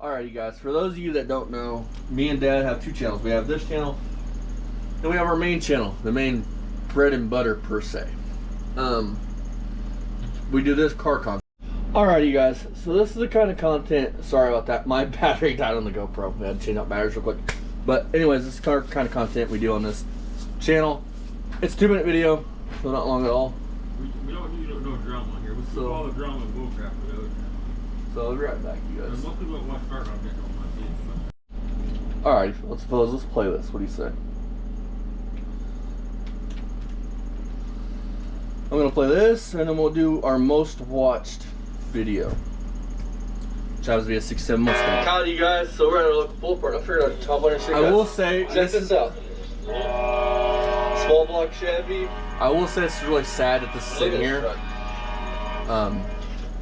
Alright, you guys, for those of you that don't know, me and Dad have two channels. We have this channel, and we have our main channel, the main bread and butter per se. We do this car content. Alright, you guys, so this is the kind of content, sorry about that, my battery died on the GoPro. We had to change out batteries real quick. But anyways, this is the kind of content we do on this channel. It's a 2-minute video, so not long at all. We don't need no drama here. We see all the drama and bullcrap for those. So I'll be right back, you guys. Most people watch car content on my feed. Alright, let's play this. What do you say? I'm gonna play this, and then we'll do our most watched video, which happens to be a 67 Mustang. Howdy, you guys. So we're at a local pull part. I figured I'd top on your shit. I will say, check this out. Small block Chevy. I will say it's really sad that this is sitting here.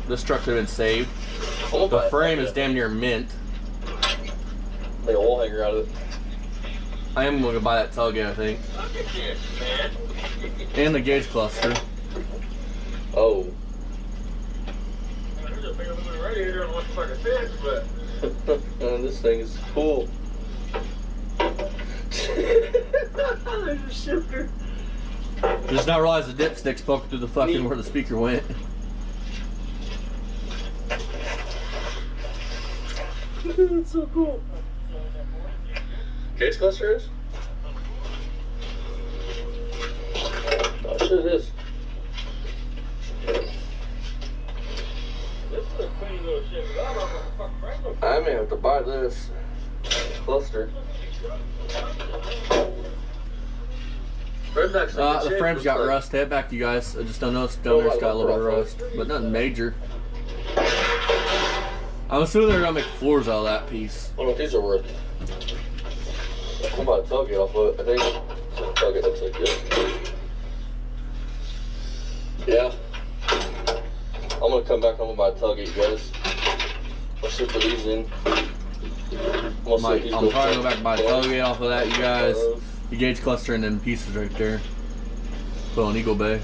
This truck could have been saved. The frame is damn near mint. Make a wall hanger out of it. I am going to buy that tailgate, I think. Look at this, man. And the gauge cluster. Oh. There's a big aluminum radiator on what the fuck it fits, but this thing is cool. There's a shifter. Just not realize the dipstick's poking through the fucking where the speaker went. That's so cool. Case cluster is? Oh shit, it is. This is a clean little shit. I may have to buy this cluster. The frame's got rust. Head back to you guys. I just don't know if down there's got a little bit of rust, but nothing major. I'm assuming they're gonna make floors out of that piece. I don't know what these are worth. I'm about to tailgate off of it, I think. So the tailgate looks like this. Yeah. I'm gonna come back, I'm gonna buy a tailgate, you guys. I'll ship these in. I'm probably gonna go back and buy a tailgate off of that, you guys. The gauge cluster and then pieces right there. Put on Eagle Bay.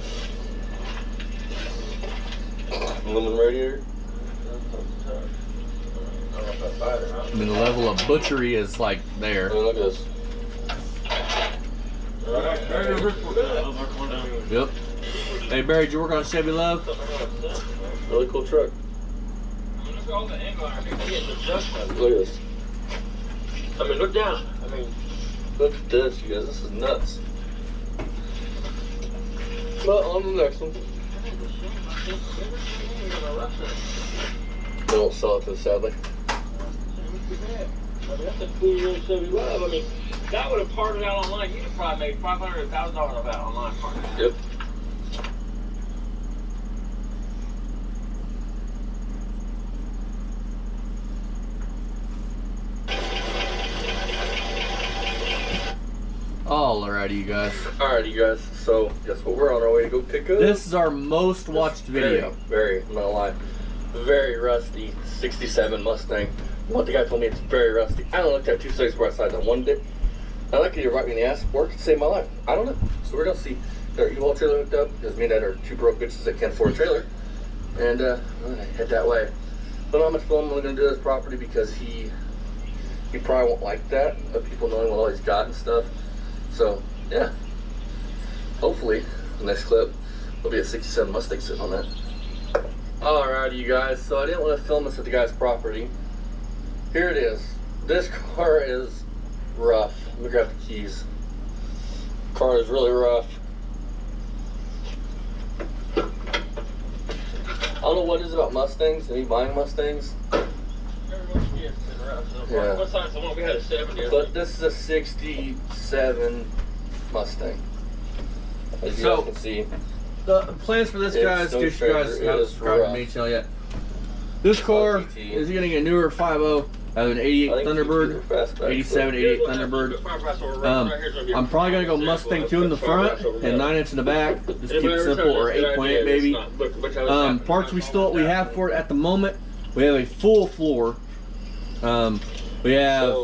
Aluminum radiator. I mean, the level of butchery is like there. Look at this. Yep. Hey Barry, did you work on a Chevy Love? Really cool truck. Look at this. I mean, look down. I mean, look at this, you guys. This is nuts. But on the next one. They don't sell it to us, sadly. That's a cool little Chevy Love. I mean, that would have parted out online. You'd have probably made $500,000 of that online part. Yep. Alrighty, you guys. Alrighty, you guys. So, guess what? We're on our way to go pick up. This is our most watched video. Very, I'm not gonna lie. Very rusty 67 Mustang. What the guy told me, it's very rusty. I don't look at 2 seconds before I slide that one day. I like it either right me in the ass or it could save my life. I don't know. So we're gonna see. Our U-Haul trailer hooked up because me and Dad are 2 broke bitches that can't afford a trailer. And I'm gonna head that way. Don't know how much film I'm gonna do this property because he probably won't like that of people knowing what all he's got and stuff. So yeah. Hopefully the next clip will be a 67 Mustang sitting on that. Alrighty, you guys. So I didn't want to film this at the guy's property. Here it is. This car is rough. Let me grab the keys. Car is really rough. I don't know what it is about Mustangs and me buying Mustangs. Yeah. What size the one we had a 70? But this is a 67 Mustang. As you guys can see. The plans for this, guys, in case you guys haven't subscribed to my channel yet. This car is getting a newer 5.0 out of an 88 Thunderbird, 87, 88 Thunderbird. I'm probably going to go Mustang 2 in the front and 9-inch in the back. Just keep it simple, or 8.8 maybe. Parts we have for it at the moment. We have a full floor. We have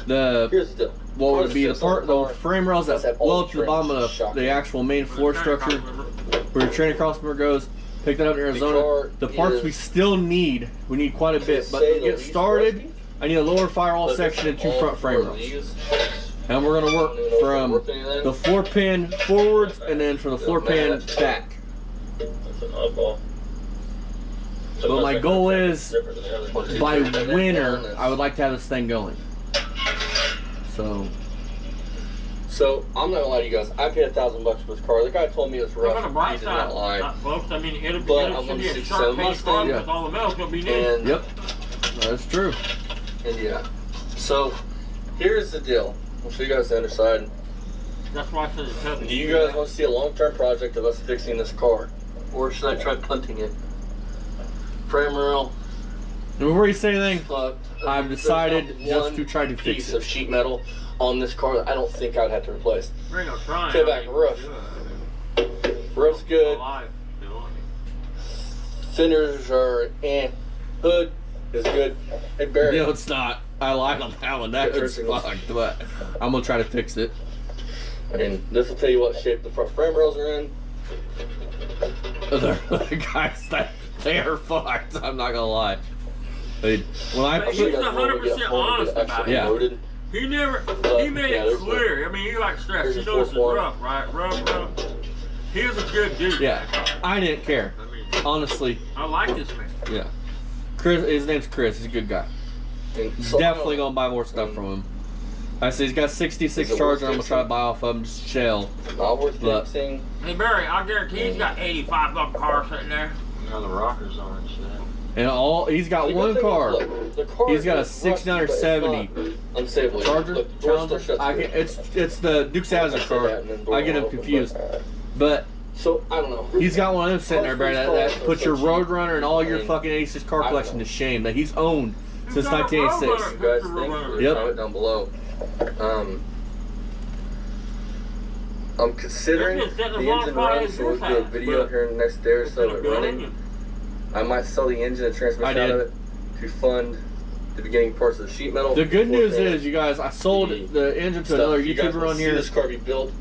the what would be the frame rails that well to the bottom of the actual main floor structure where your train across the goes. Picked that up in Arizona. The parts we still need, we need quite a bit, but to get started, I need a lower firewall section and 2 front frame rails. And we're gonna work from the floor pan forwards and then from the floor pan back. That's an oddball. But my goal is, by winter, I would like to have this thing going. So I'm not gonna lie to you guys. I paid $1,000 for this car. The guy told me it's rough. He did not lie. Folks, I mean, it'll be a 67 sharp paint car Mustang. with all the metal's gonna be new. And yep, that's true. And yeah. So here's the deal. I'll show you guys the underside. That's why I said it's heavy. Do you guys want to see a long-term project of us fixing this car, or should I try punting it? Frame rail. Before you say anything, I've decided just to try to fix piece of sheet metal on this car that I don't think I would have to replace. Tailback roof. Roof's good. Fenders are Hood is good. Hey Barry. No, it's not. I lied on that one. That was fucked, but I'm gonna try to fix it. I mean, this will tell you what shape the front frame rails are in. The guys, they are fucked. I'm not gonna lie. When I put, he's 100% honest about it. Yeah. Loaded. He made it clear. I mean, he like stress. He knows it's rough, right? Rough. He was a good dude. Yeah, I didn't care. I mean, honestly. I like this man. Yeah. Chris, his name's Chris. He's a good guy. So definitely gonna buy more stuff from him. I said he's got 66 Charger. I'm gonna try to buy off of him, just shell. Not worth fixing. Hey Barry, I guarantee he's got 85 buck car sitting there. Now the rockers on and shit. And he's got one car. He's got a 69 or 70 unsavable Charger. Challenger. It's the Dukes Hazzard car. I get him confused. But so I don't know. He's got one of them sitting there, Barry. That puts your Roadrunner and all your fucking 86 car collection to shame. That he's owned since 1986. You guys think? Yep. Comment down below. I'm considering the engine run, so we'll do a video here in the next day or so of it running. I might sell the engine and transmission out of it to fund the beginning parts of the sheet metal. The good news is, you guys, I sold the engine to another YouTuber on here. This car be built.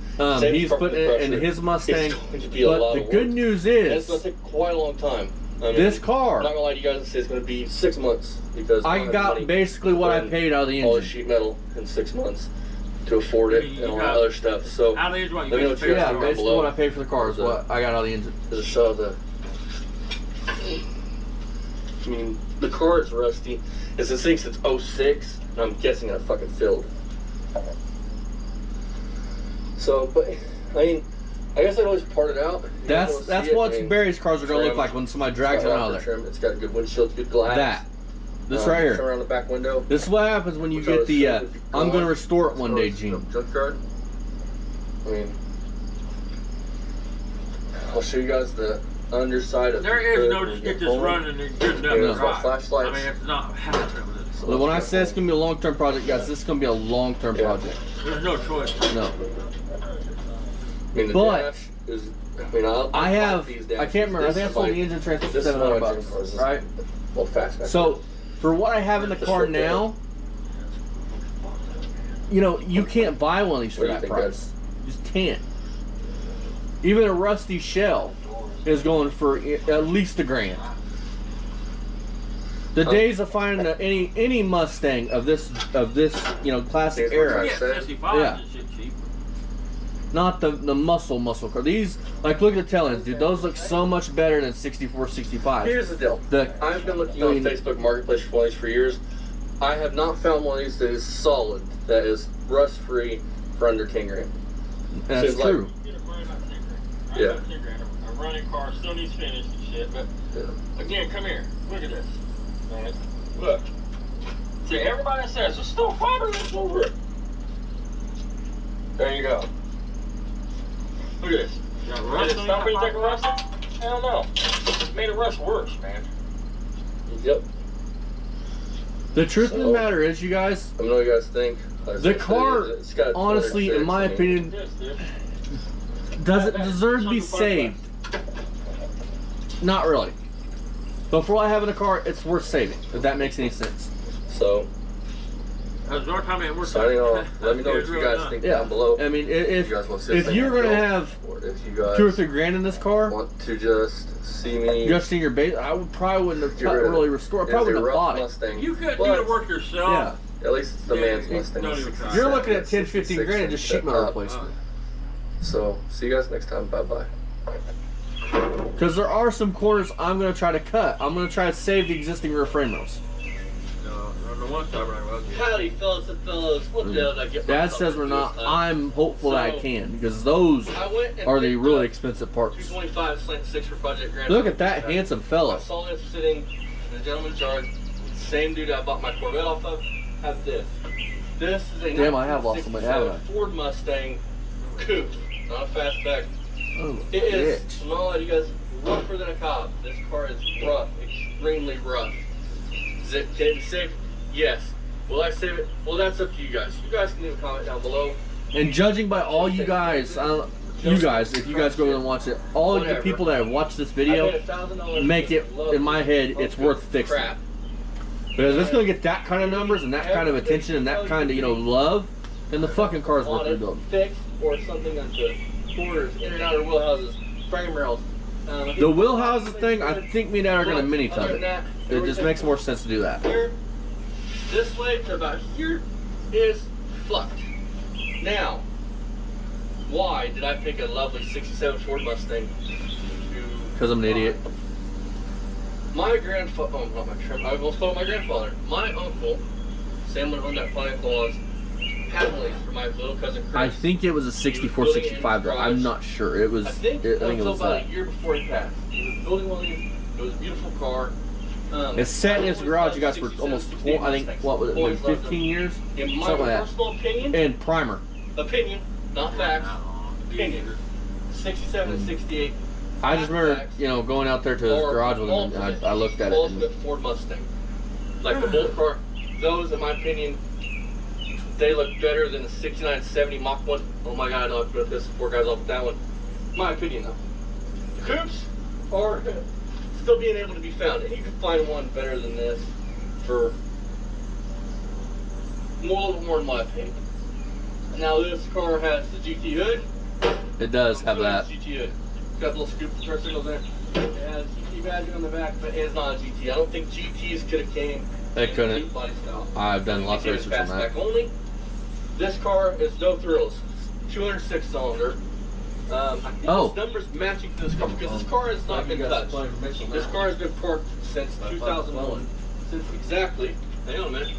He's putting it in his Mustang. But the good news is, it's going to take quite a long time. I mean, this car, I'm not gonna lie to you guys and say it's gonna be 6 months because I got basically what I paid out of the engine. All the sheet metal in 6 months to afford it and all that other stuff. So let me know what you yeah, basically what I paid for the car is what I got out of the engine. There's a shot of the. I mean, the car is rusty. It's a 6. It's 06, and I'm guessing I fucking filled. So, but I mean. I guess I'd always part it out. That's what Barry's cars are going to look like when somebody drags it out of there. It's got a good windshield, good glass. This right here. Around the back window. This is what happens when you get the, I'm going to restore it one day, Gene. Junkyard. I mean, I'll show you guys the underside of there is no just get this running and good enough to flashlights. I mean, it's not happening. So when I say it's going to be a long-term project, guys, this is going to be a long-term project. There's no choice. No. I mean, but is, I can't remember. I think I sold the engine transmission for $700, right? Well, fast. So for what I have in the car now, you know, you can't buy one of these for that price. You just can't. Even a rusty shell is going for at least $1,000. The days of finding any Mustang of this classic era. Yeah. Not the muscle car. These, like, look at the tail ends, dude. Those look so much better than 64, 65. Here's the deal. I've been looking on Facebook Marketplace for one of these for years. I have not found one of these that is solid, that is rust-free for under $10,000. That's true. Yeah. A running car still needs finish and shit, but again, come here. Look at this, man. Look. See, everybody says there's still fiber left over it. There you go. Look at this. Did it stop when you take a rust? Hell no. It made it rust worse, man. Yep. The truth of the matter is, you guys, I know what you guys think. The car, honestly, in my opinion, doesn't deserve to be saved. Not really. But for what I have in the car, it's worth saving, if that makes any sense. So, no time at work. Signing off. Let me know what you guys think down below. I mean, if you guys want to see if you're gonna have or if you guys 2 or 3 grand in this car, want to just see me just in your base, I would probably wouldn't have really restored. I probably wouldn't have bought Mustang, You could do the work yourself. Yeah. At least it's the man's Mustang. Don't even try. You're looking at 10, 15 grand in just sheet metal replacement. So, see you guys next time. Bye-bye. Because there are some corners I'm going to try to cut. I'm going to try to save the existing rear frame rails. No, one side right well. Howdy, fellas and fellows. What the hell did I get? Dad says we're not. I'm hopeful that I can, because those are the really expensive parts. 225 slant 6 for Project Grand. Look at that handsome fella. I saw this sitting in the gentleman's yard. Same dude I bought my Corvette off of. Have this. This is a Damn, I have lost some weight, haven't I? Ford Mustang coupe, not a fastback. Oh, It is, bitch. I'm not gonna lie to you guys, rougher than a cob. This car is rough, extremely rough. Can it save? Yes. Will I save it? Well, that's up to you guys. You guys can leave a comment down below. And judging by all you guys, if you guys go and watch it, all of the people that have watched this video make it, in my head, it's worth fixing. Because it's going to get that kind of numbers and that kind of attention and that kind of, love, then the fucking car's worth rebuilding. Fixed or something onto quarters, inner and outer wheel houses, frame rails. The wheel houses thing, I think me and Dad are going to mini tub it. It just makes more sense to do that. Here, this way to about here is fucked. Now, why did I pick a lovely 67 Ford Mustang? Because I'm an idiot. My grandfather, oh, not my grandfather, I almost called my grandfather. My uncle, same one owned that Flying Claws, paddling for my little cousin Chris. I think it was a 64, 65 though. I'm not sure. It was. I think it was about that. a year before he passed. He was building one of these. It was a beautiful car. It's sat in his garage, you guys, for almost, I think, what was it, maybe 15 years? In my Something like personal opinion, and primer. opinion, not facts, opinion, 67 and 68. I just remember, going out there to his garage with him, and I looked at it. Ultimate Ford Mustang. Like the Bolt car, those, in my opinion, they look better than the 69 70 Mach 1. Oh my god, I know I put this 4 guys off with that one. My opinion, though. The coupes are still being able to be found, and you can find one better than this for a little more, in my opinion. Now, this car has the GT hood. It does have that. GT hood. It's got the little scoop turn signals there. It has GT badging on the back, but it's not a GT. I don't think GTs could have came. They couldn't. In body style. I've done lots of research on that. Only. This car is no thrills. 206 cylinder. I think this number's matching to this car because this car has not been touched. This car has been parked since 2001. Since exactly. Hang on a minute.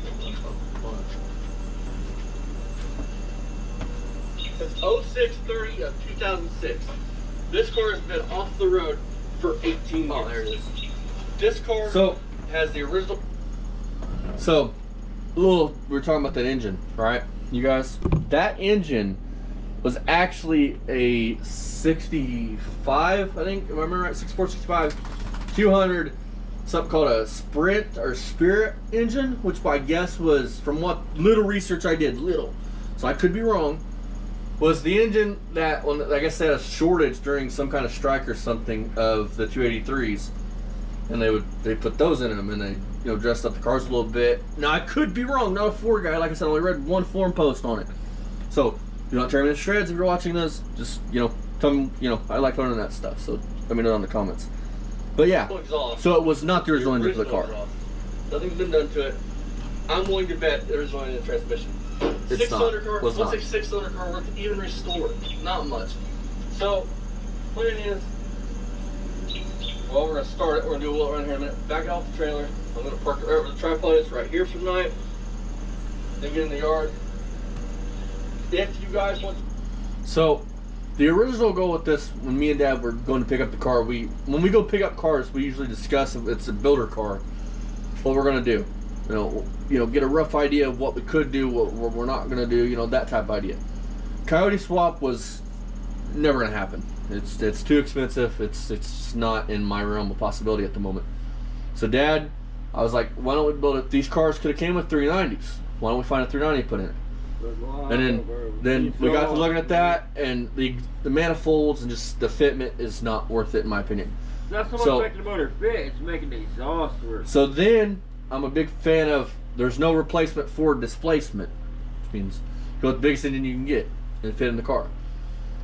Since 06/30 of 2006. This car has been off the road for 18 years. Oh, there it is. This car has the original. So, we're talking about that engine, right? You guys, that engine was actually a 65, I think, if I remember right, 64, 65, 200, something called a Sprint or Spirit engine, which I guess was, from what little research I did, so I could be wrong, was the engine that, I guess they had a shortage during some kind of strike or something of the 283s, and they put those in them, and they dressed up the cars a little bit. Now I could be wrong, not a Ford guy. Like I said, I only read one forum post on it. So do not tear me to shreds if you're watching this. Just tell me. I like learning that stuff. So let me know in the comments. But yeah, so it was not the original engine for the car. Nothing's been done to it. I'm willing to bet there is only a transmission. It's 6-cylinder car. Was What's not. a 6-cylinder car worth even restored? Not much. So plan is. Well, we're going to start it. We're going to do a little run here in a minute. Back it off the trailer. I'm going to park it right where the tripod is, right here for tonight. Then get in the yard. If you guys want. So, the original goal with this, when me and Dad were going to pick up the car, when we go pick up cars, we usually discuss if it's a builder car, what we're going to do. Get a rough idea of what we could do, what we're not going to do, that type of idea. Coyote swap was never going to happen. It's too expensive. It's not in my realm of possibility at the moment. So Dad, I was like, why don't we build it? These cars could have came with 390s. Why don't we find a 390 put in it? And then we got to looking at that, and the manifolds and just the fitment is not worth it in my opinion. Not so much making the motor fit, it's making the exhaust work. So then I'm a big fan of there's no replacement for displacement, which means go with the biggest engine you can get and fit in the car.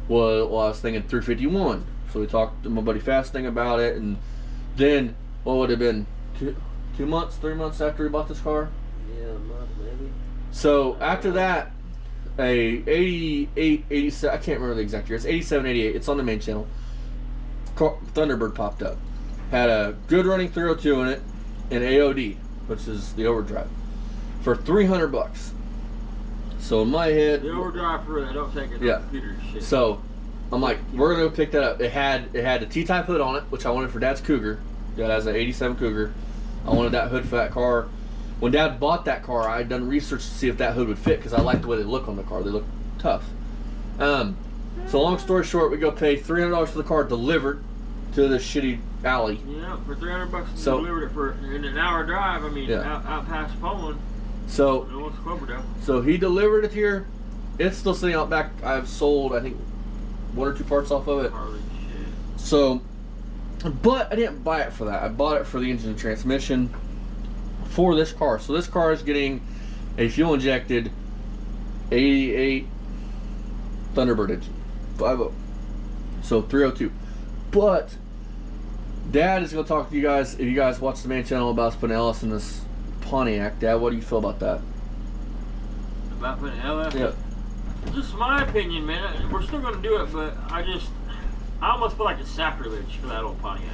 Well, I was thinking 351, so we talked to my buddy Fasting about it, and then what would it have been 3 months after we bought this car? Yeah, a month maybe. So after that, a 88, 87, I can't remember the exact year. It's 87, 88. It's on the main channel. Thunderbird popped up. Had a good running 302 in it, and AOD, which is the overdrive, for $300. So in my head, The overdrive for that, don't take it. Yeah. Computer shit. so I'm like, we're gonna go pick that up. It had the T-type hood on it, which I wanted for Dad's Cougar. Dad has an 87 Cougar. I wanted that hood for that car. When Dad bought that car, I had done research to see if that hood would fit because I liked the way they look on the car. They look tough. So long story short, we go pay $300 for the car delivered to this shitty alley. Yeah, for $300 you So- delivered it for in an hour drive. I mean, Yeah. out past Poland. So No one's Cloverdale. So he delivered it here. It's still sitting out back. I've sold, I think, 1 or 2 parts off of it. Holy shit. So, but I didn't buy it for that. I bought it for the engine and transmission for this car. So this car is getting a fuel injected 88 Thunderbird engine, 5.0. So 302. But Dad is going to talk to you guys, if you guys watch the main channel, about us putting LS in this Pontiac. Dad, what do you feel about that? About putting LS? Yeah. Just my opinion, man. We're still going to do it, but I almost feel like it's sacrilege for that old Pontiac.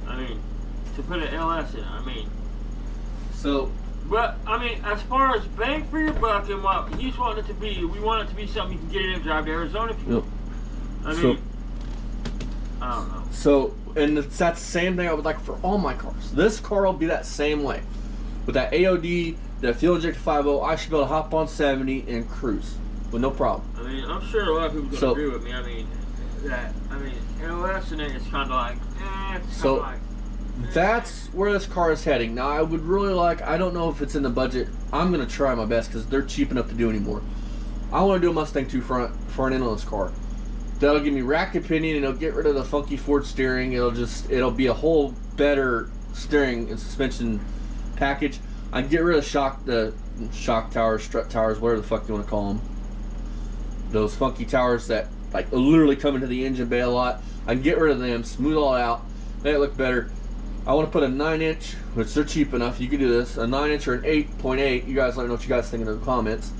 I mean, to put an LS in, I mean. So, But, I mean, as far as bang for your buck and what he's wanting it to be, we want it to be something you can get in and drive to Arizona if you yep. I So- mean, I don't know. So, and that's the same thing I would like for all my cars. This car will be that same way. With that AOD, that fuel injected 5.0, I should be able to hop on 70 and cruise with no problem. I mean, I'm sure a lot of people So- agree with me. I mean, LS in it is kind of like, it's So- kind of like. That's where this car is heading. Now, I would really like, I don't know if it's in the budget. I'm going to try my best because they're cheap enough to do anymore. I want to do a Mustang 2 front end on this car. That'll give me rack opinion, and it'll get rid of the funky Ford steering. It'll be a whole better steering and suspension package. I can get rid of the shock towers, strut towers, whatever the fuck you want to call them. Those funky towers that like literally come into the engine bay a lot. I can get rid of them, smooth all out, make it look better. I want to put a 9-inch, which they're cheap enough. You can do this, a 9-inch or an 8.8. You guys let me know what you guys think in the comments.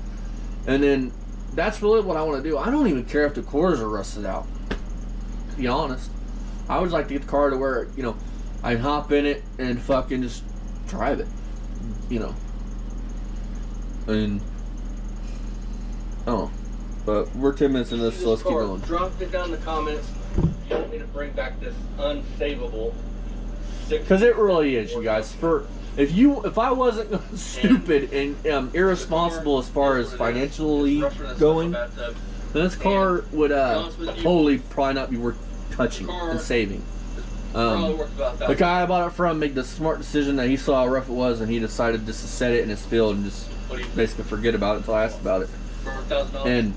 And then that's really what I want to do. I don't even care if the cores are rusted out, to be honest. I would like to get the car to where, you know, I can hop in it and fucking just drive it, you know. And I don't know. But we're 10 minutes into this, so let's keep going. Drop it down in the comments. You want me to bring back this unsavable. Because it really is, you guys. If I wasn't stupid and irresponsible as far as financially going, then this car would totally probably not be worth touching and saving. The guy I bought it from made the smart decision that he saw how rough it was, and he decided just to set it in his field and just basically forget about it until I asked about it. And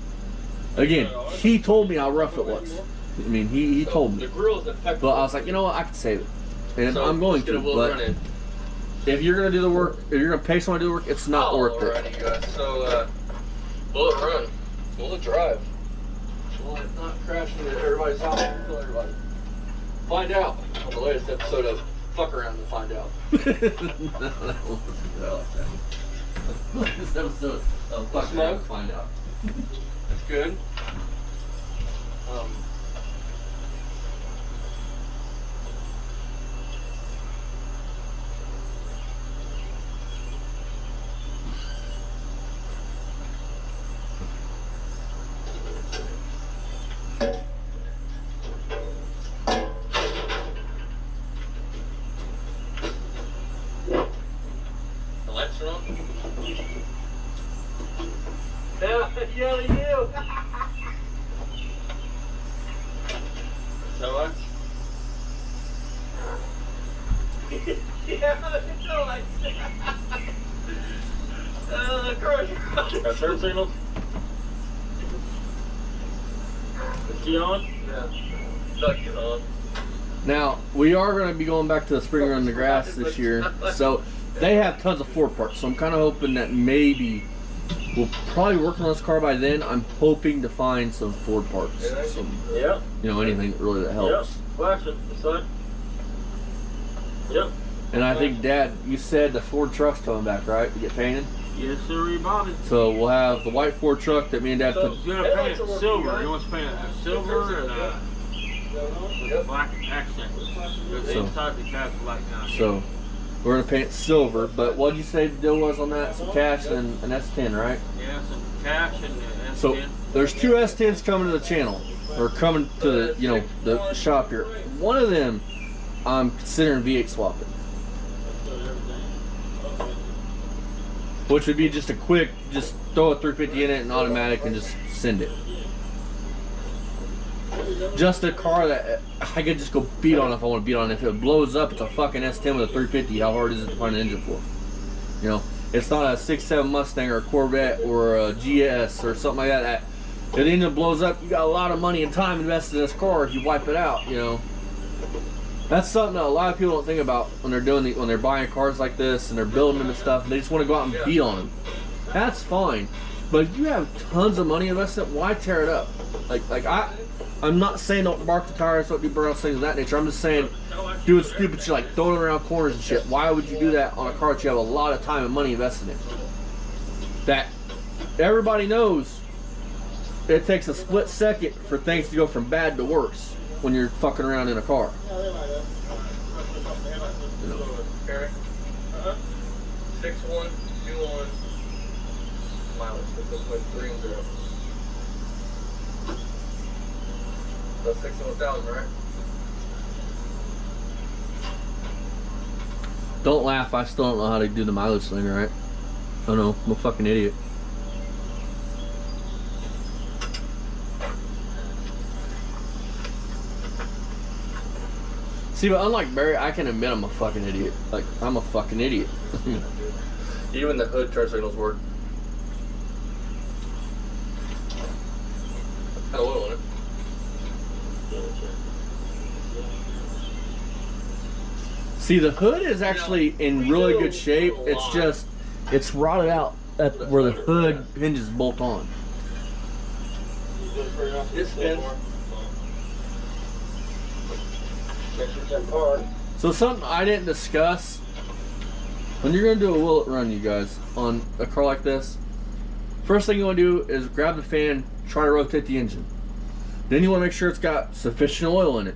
again, he told me how rough it was. I mean, he told me. But I was like, you know what, I can save it. And I'm going to, but if you're going to do the work, if you're going to pay someone to do the work, it's not worth it. Alrighty, guys. So, will it run? Will it drive? Will it not crash into everybody's house and kill everybody? Find out on the latest episode of Fuck Around and Find Out. This episode of Fuck Around and Find Out. That's good. The lights are on? Yeah, they do. So what? Yeah, it's all lights. Crush. Got turn signals? Is he on? Yeah. Duck is on. Now, we are going to be going back to the spring run in the grass this year. So, they have tons of Ford parts, so I'm kind of hoping that maybe we'll probably work on this car by then. I'm hoping to find some Ford parts, some, Yep. you know, anything really that helps. Yep. Flashing, son. Yep. And I think, Dad, you said the Ford truck's coming back, right, to get painted? Yes, sir, Bobby. So we'll have the white Ford truck that me and Dad put. He's gonna paint it silver. He wants to paint it silver and black accent. So- Inside the cab black now. So we're gonna paint it silver. But what did you say the deal was on that? Some cash and an S10, right? Yeah, some cash and S10. So there's two S10s coming to the channel, or coming to the, you know, the shop here. One of them I'm considering V8 swapping, which would be just a quick, just throw a 350 in it and automatic and just send it. Just a car that I could just go beat on if I want to beat on. If it blows up, it's a fucking S10 with a 350. How hard is it to find an engine for? You know, it's not a 6.7 Mustang or a Corvette or a GS or something like that. If the engine blows up, you got a lot of money and time invested in this car if you wipe it out, you know. That's something that a lot of people don't think about when they're doing when they're buying cars like this and they're building them and stuff. And they just want to go out and beat on them. That's fine, but if you have tons of money invested, why tear it up? I'm not saying don't mark the tires, don't do burnouts, things of that nature. I'm just saying doing stupid shit like throwing around corners and shit. Why would you do that on a car that you have a lot of time and money invested in? That everybody knows it takes a split second for things to go from bad to worse when you're fucking around in a car. You know. 6121 mileage. This looks like 3 and 0. That's 61,000, right? Don't laugh, I still don't know how to do the mileage thing, right? I don't know, I'm a fucking idiot. See, but unlike Barry, I can admit I'm a fucking idiot. Like, I'm a fucking idiot. Even the hood turn signals work. Had a little in it. See, the hood is actually in really good shape. It's just, it's rotted out at where the hood hinges bolt on. It spins. So something I didn't discuss, when you're going to do a will it run, you guys, on a car like this, first thing you want to do is grab the fan, try to rotate the engine. Then you want to make sure it's got sufficient oil in it.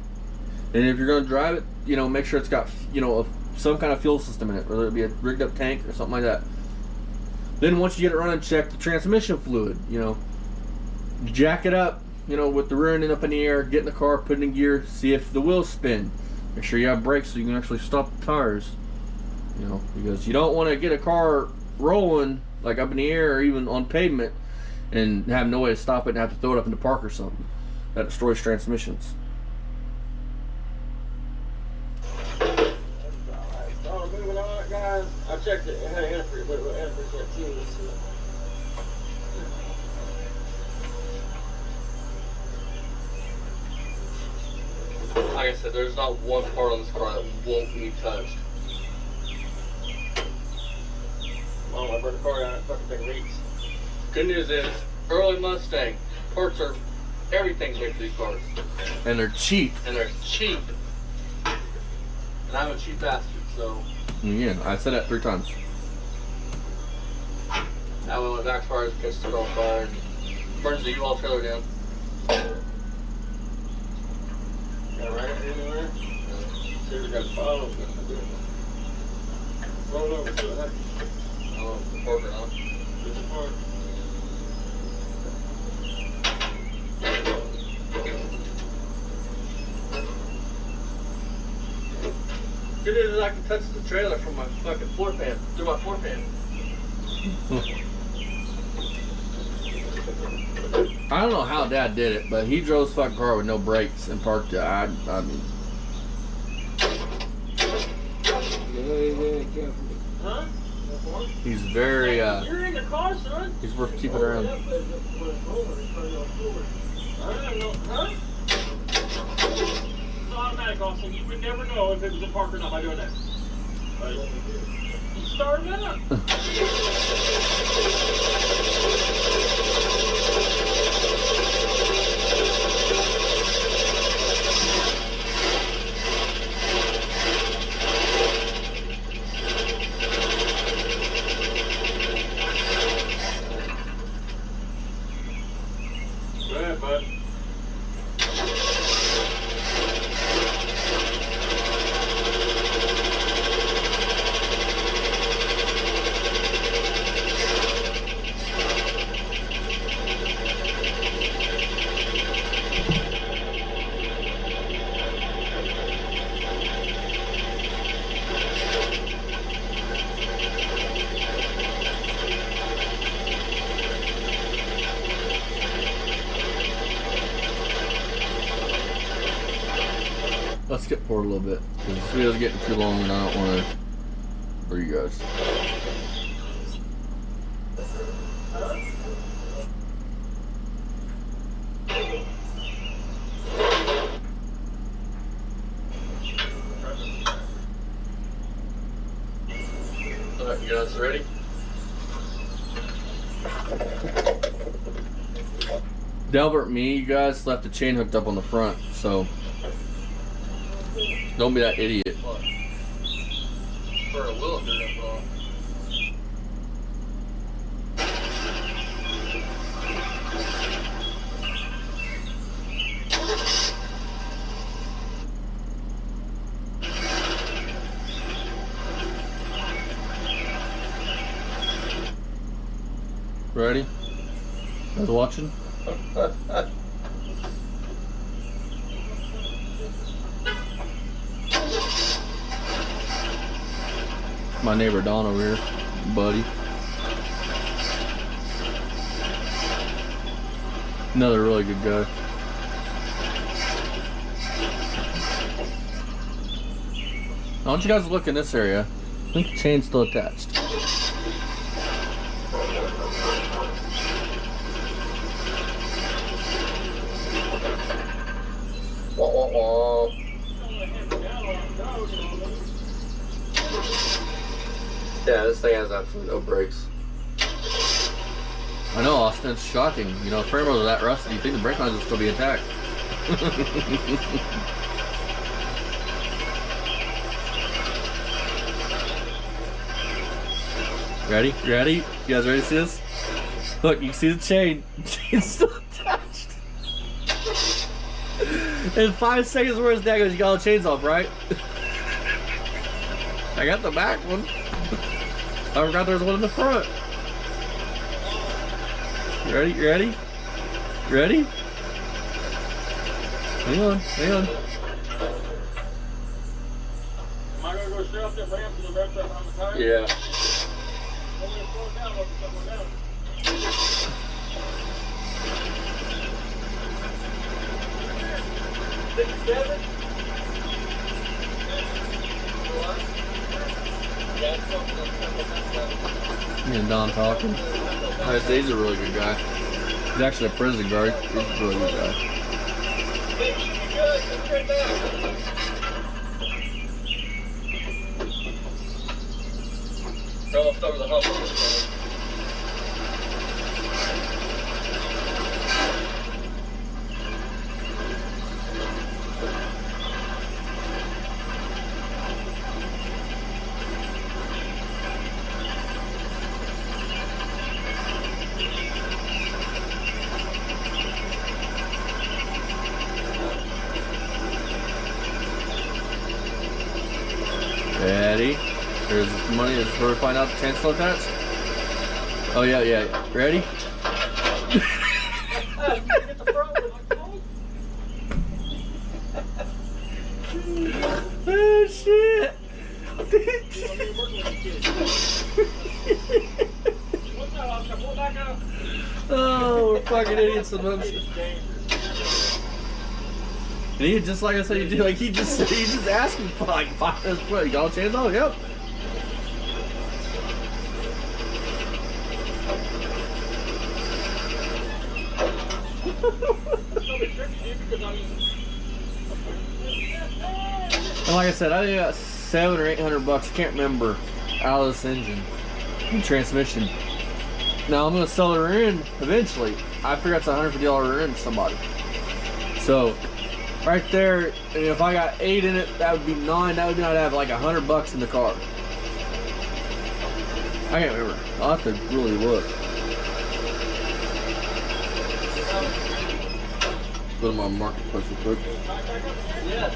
And if you're going to drive it, you know, make sure it's got, you know, some kind of fuel system in it, whether it be a rigged up tank or something like that. Then once you get it running, check the transmission fluid, you know. Jack it up, you know, with the rear end up in the air, get in the car, put it in gear, see if the wheels spin. Make sure you have brakes so you can actually stop the tires. You know, because you don't want to get a car rolling, like up in the air or even on pavement, and have no way to stop it and have to throw it up in the park or something. That destroys transmissions. Moving on, guys. I checked it. It had antifreeze, but antifreeze too. Like I said, there's not one part on this car that won't be touched. Oh, I burned the car down. That fucking thing leaks. Good news is, early Mustang, parts are, everything's made for these cars. And they're cheap. And they're cheap. And I'm a cheap bastard, so. Yeah, I said that 3 times. That way when the backfires, it gets it on fire and burns the U-Haul trailer down. Got it right anywhere? See if we got follow. Roll over to it. Oh, the fork or not. Get the fork. Good news is I can touch the trailer from my fucking floor pan, through my floor pan. I don't know how Dad did it, but he drove his fucking car with no brakes and parked it. I mean, Huh? he's very, You're in the car, son. he's worth keeping around. I don't know. Huh? It's automatic, also. You would never know if it was in park or not by doing that. Start it up. Go ahead, bud. Let's skip forward a little bit because this video's getting too long and I don't want to for you guys. Alright, you guys ready? Delbert, me, you guys left the chain hooked up on the front, so don't be that idiot. What? For a willow they're gonna put on. Ready? Guys watching? My neighbor Don over here, buddy. Another really good guy. I want you guys to look in this area. I think the chain's still attached. Wah, wah, wah. Yeah, this thing has absolutely no brakes. I know, Austin, it's shocking. You know, frame rails are that rusty, you think the brake lines will still be intact. Ready? Ready? You guys ready to see this? Look, you can see the chain. The chain's still attached. In 5 seconds, where's that goes? You got all the chains off, right? I got the back one. I forgot there was one in the front. You ready? You ready? Ready? Hang on, hang on. Am I gonna go straight up that ramp to the left side on the tire? Yeah. I'm gonna slow it down, look, slow it down. 67? Me and Don talking. He's a really good guy. He's actually a prison guard. He's a really good guy. Almost over the hump. Ready? Here's the money. This is where we find out the chain's still attached. Oh yeah, yeah. Ready? Oh shit! Oh, we're fucking idiots sometimes. And he just like I said, he like he just asked me for like 5 minutes. What, you got all chains on? Yep. And like I said, I think I got $700 or $800. I can't remember. out of this engine and transmission. Now I'm gonna sell the rear end eventually. I figure it's $150 rear end to somebody. So right there, and if I got 8 in it, that would be 9. That would mean I'd have like $100 in the car. I can't remember. I'll have to really look. Go to my marketplace real quick. Yes.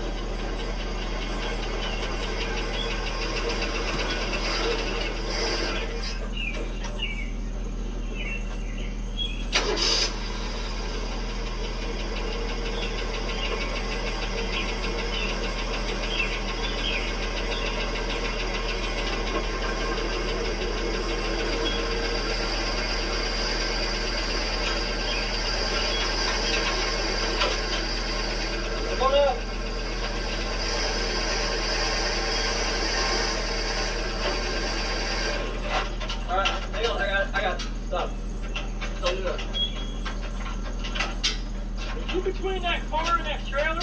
Between that car and that trailer?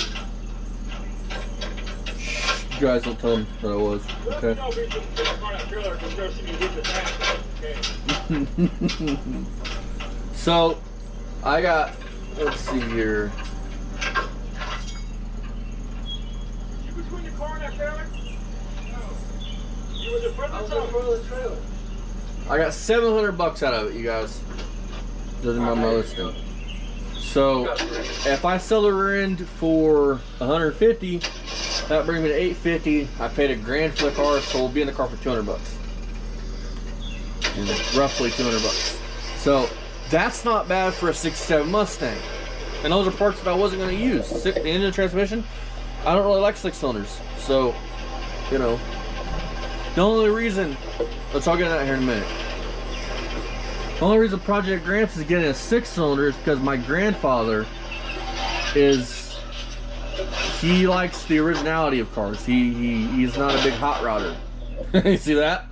You guys don't tell them that I was. Okay. So, I got, let's see here. You between the car and that trailer? No. You was in front of the trailer. I got $700 out of it, you guys. Doesn't my listing. So, if I sell the rear end for $150, that brings me to $850. I paid $1,000 for the car, so we'll be in the car for $200. And roughly $200. So, that's not bad for a '67 Mustang. And those are parts that I wasn't going to use. The engine and transmission, I don't really like 6-cylinders. So, you know, the only reason, let's all get into that here in a minute. The only reason Project Grants is getting a 6-cylinder is because my grandfather he likes the originality of cars. He's not a big hot rodder. You see that?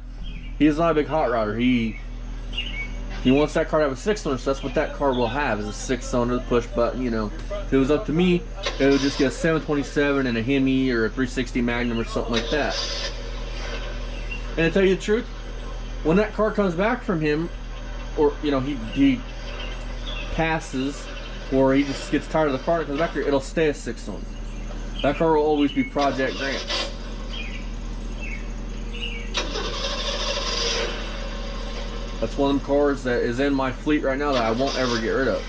He's not a big hot rodder. He wants that car to have a 6-cylinder, so that's what that car will have, is a 6-cylinder, push button, you know. If it was up to me, it would just get a 727 and a Hemi or a 360 Magnum or something like that. And to tell you the truth, when that car comes back from him, or you know, he passes, or he just gets tired of the car and comes back here, it'll stay a 6-cylinder. That car will always be Project Grants. That's one of the cars that is in my fleet right now that I won't ever get rid of.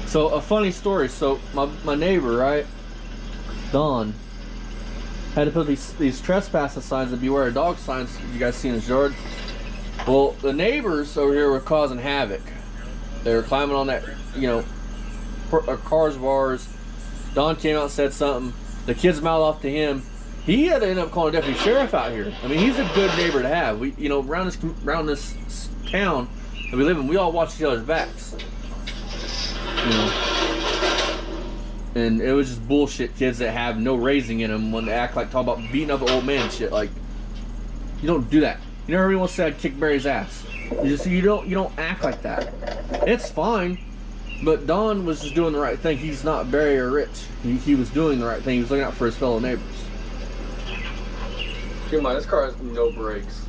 So a funny story. So my neighbor, right, Don, had to put these trespassing signs and beware of dog signs. You guys see in his yard. Well, the neighbors over here were causing havoc. They were climbing on that, you know, cars of ours. Don came out and said something. The kids mouthed off to him. He had to end up calling a deputy sheriff out here. I mean, he's a good neighbor to have. We, you know, around this town that we live in, we all watch each other's backs. You know, and it was just bullshit kids that have no raising in them when they act like, talk about beating up an old man and shit. Like, you don't do that. You know, everyone wants to say I'd kick Barry's ass. You don't act like that. It's fine, but Don was just doing the right thing. He's not Barry or Rich. He was doing the right thing. He was looking out for his fellow neighbors. Keep in mind, this car has no brakes.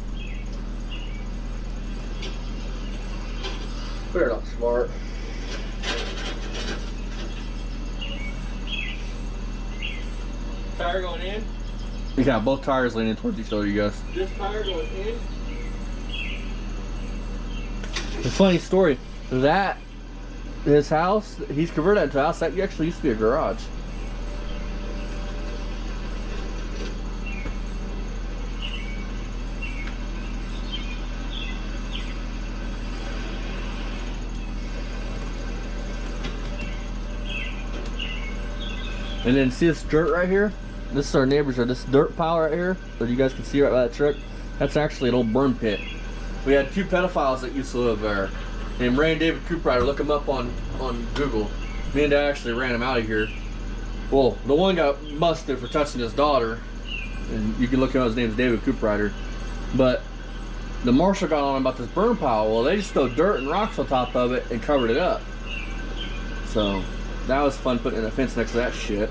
They're not smart. Tire going in? Yeah, both tires leaning towards each other, you guys. This tire going in? A funny story, that his house, he's converted that into a house that actually used to be a garage. And then see this dirt right here? This is our neighbor's yard. This dirt pile right here that you guys can see right by that truck, that's actually an old burn pit. We had 2 pedophiles that used to live there, named Ray and David Cooprider. Look them up on Google. Me and Dad actually ran them out of here. Well, the one got busted for touching his daughter, and you can look him up. His name's David Cooprider. But the marshal got on about this burn pile. Well, they just threw dirt and rocks on top of it and covered it up. So that was fun putting in a fence next to that shit.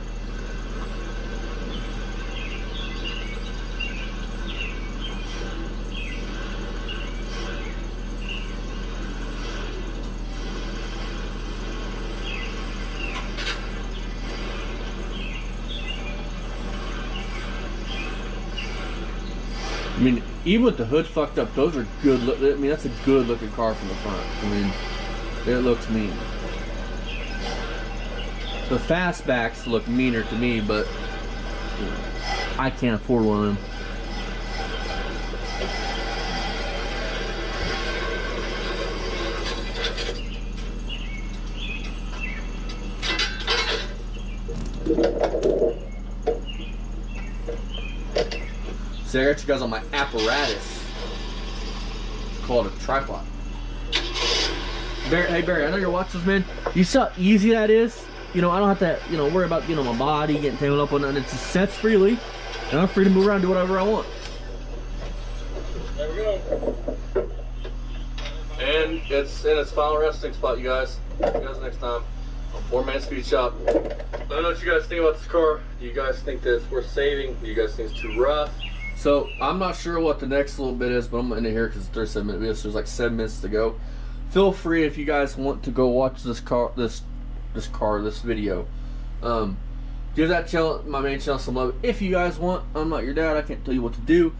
I mean, even with the hood fucked up, those are good. I mean, that's a good looking car from the front. I mean, it looks mean. The fastbacks look meaner to me, but you know, I can't afford one of them. See, I got you guys on my apparatus. It's called a tripod. Barry, hey Barry, I know you're watching this, man. You see how easy that is? You know, I don't have to, you know, worry about, you know, my body getting tangled up on it. It just sets freely, and I'm free to move around and do whatever I want. There we go. And it's in its final resting spot, you guys. See you guys next time on Poor Man's Speed Shop. I don't know what you guys think about this car. Do you guys think that it's worth saving? Do you guys think it's too rough? So I'm not sure what the next little bit is, but I'm gonna end it here because it's a 37-minute video, so there's like 7 minutes to go. Feel free if you guys want to go watch this video. Give that channel, my main channel, some love if you guys want. I'm not your dad, I can't tell you what to do.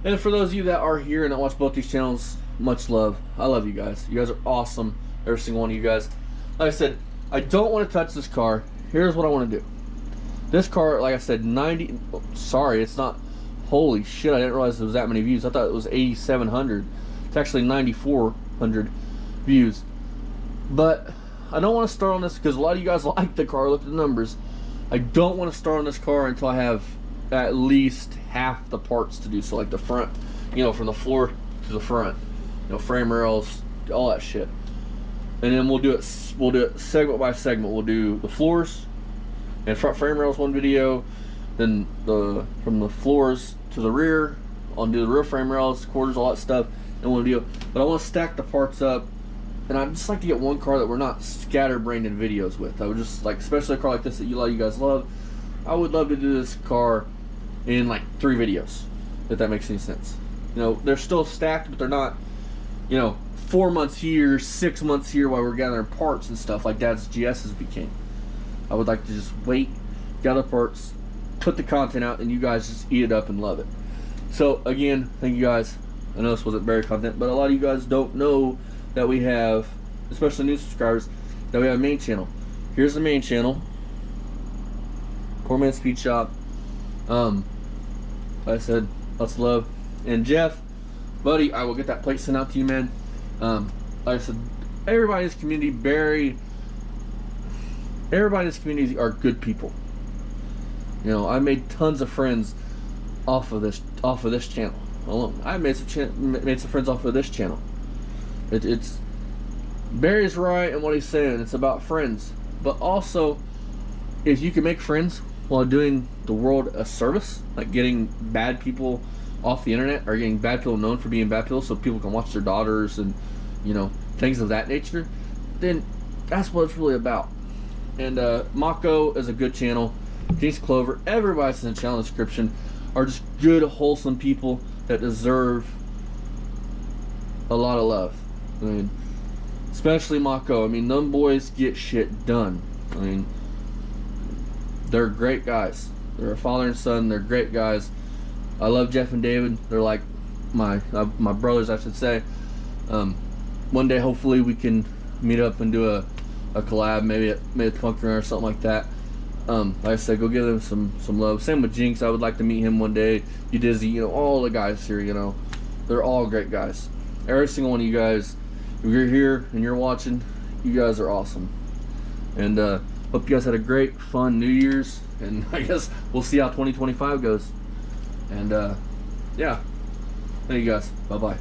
And for those of you that are here and that watch both these channels, much love. I love you guys. You guys are awesome, every single one of you guys. Like I said, I don't want to touch this car. Here's what I want to do. This car, like I said, sorry, it's not. Holy shit, I didn't realize there was that many views. I thought it was 8,700. It's actually 9,400 views. But I don't want to start on this because a lot of you guys like the car. Look at the numbers. I don't want to start on this car until I have at least half the parts to do. So like the front, you know, from the floor to the front, you know, frame rails, all that shit. And then we'll do it segment by segment. We'll do the floors and front frame rails one video, then from the floors to the rear, I'll do the rear frame rails, quarters, all that stuff, and we'll do. But I want to stack the parts up, and I'd just like to get one car that we're not scatterbrained in videos with. I would just like, especially a car like this that a lot of you guys love, I would love to do this car in like 3 videos, if that makes any sense. You know, they're still stacked, but they're not, you know, 4 months here, 6 months here while we're gathering parts and stuff like Dad's GS's became. I would like to just wait, gather parts, put the content out, and you guys just eat it up and love it. So again, thank you guys. I know this wasn't very content, but a lot of you guys don't know that we have, especially new subscribers, that we have a main channel. Here's the main channel, Poor Man's Speed Shop. Like I said, lots of love. And Jeff, buddy, I will get that plate sent out to you, man. Like I said, everybody in this community, Barry, everybody in this community are good people. You know, I made tons of friends off of this channel alone. I made some friends off of this channel. It's Barry's right in what he's saying. It's about friends, but also if you can make friends while doing the world a service, like getting bad people off the internet or getting bad people known for being bad people, so people can watch their daughters and, you know, things of that nature, then that's what it's really about. And Mako is a good channel. Jinx Clover, everybody's in the channel description are just good, wholesome people that deserve a lot of love. I mean, especially Mako. I mean, them boys get shit done. I mean, they're great guys. They're a father and son. They're great guys. I love Jeff and David. They're like my brothers, I should say. One day, hopefully, we can meet up and do a collab, maybe at Punk Run or something like that. Like I said, go give them some love. Same with Jinx. I would like to meet him one day. You Dizzy, you know, all the guys here, you know, they're all great guys. Every single one of you guys, if you're here and you're watching, you guys are awesome. And hope you guys had a great, fun New Year's. And I guess we'll see how 2025 goes. And yeah, thank you guys. Bye bye.